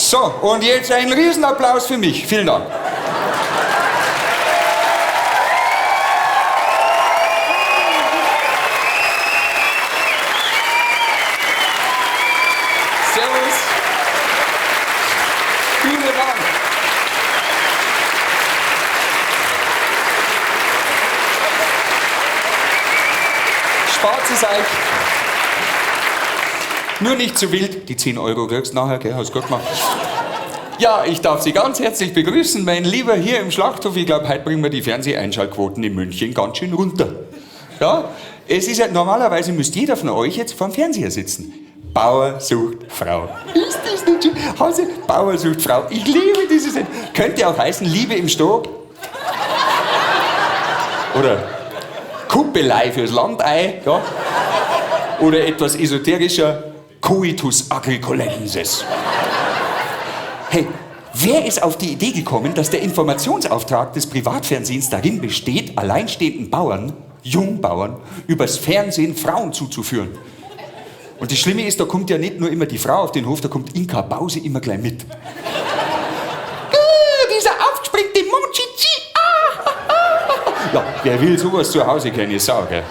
So, und jetzt ein Riesenapplaus für mich. Vielen Dank. Servus. Vielen Dank. Spart es euch. Nur nicht zu wild. Die 10 Euro kriegst du nachher, gell? Hast du gut gemacht. Ja, ich darf Sie ganz herzlich begrüßen, mein Lieber, hier im Schlachthof. Ich glaube, heute bringen wir die Fernseheinschaltquoten in München ganz schön runter. Ja, es ist ja, normalerweise müsste jeder von euch jetzt vorm Fernseher sitzen. Bauer sucht Frau. Ist das nicht schön? Hause, Bauer sucht Frau. Ich liebe diese Sendung. Könnte auch heißen, Liebe im Stall. Oder Kuppelei fürs Landei. Ja. Oder etwas esoterischer, Coitus agricolensis. Hey, wer ist auf die Idee gekommen, dass der Informationsauftrag des Privatfernsehens darin besteht, alleinstehenden Bauern, Jungbauern, übers Fernsehen Frauen zuzuführen? Und das Schlimme ist, da kommt ja nicht nur immer die Frau auf den Hof, da kommt Inka Bause immer gleich mit. Dieser aufgespringte Monchichi! Ja, wer will sowas zu Hause, keine Sau, gell?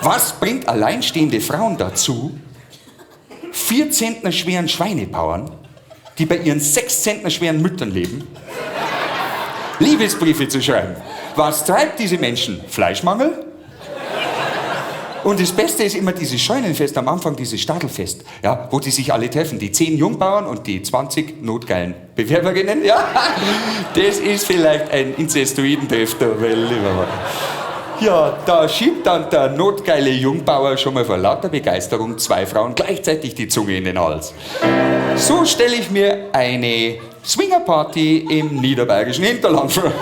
Was bringt alleinstehende Frauen dazu, 4 Zentner schweren Schweinebauern, die bei ihren 6 Zentner schweren Müttern leben, Liebesbriefe zu schreiben? Was treibt diese Menschen? Fleischmangel? Und das Beste ist immer dieses Scheunenfest am Anfang, dieses Stadelfest, ja, wo die sich alle treffen. Die 10 Jungbauern und die 20 notgeilen Bewerberinnen. Ja, das ist vielleicht ein Inzestoidentreff der Welt. Ja, da schiebt dann der notgeile Jungbauer schon mal vor lauter Begeisterung 2 Frauen gleichzeitig die Zunge in den Hals. So stelle ich mir eine Swingerparty im niederbayerischen Hinterland vor.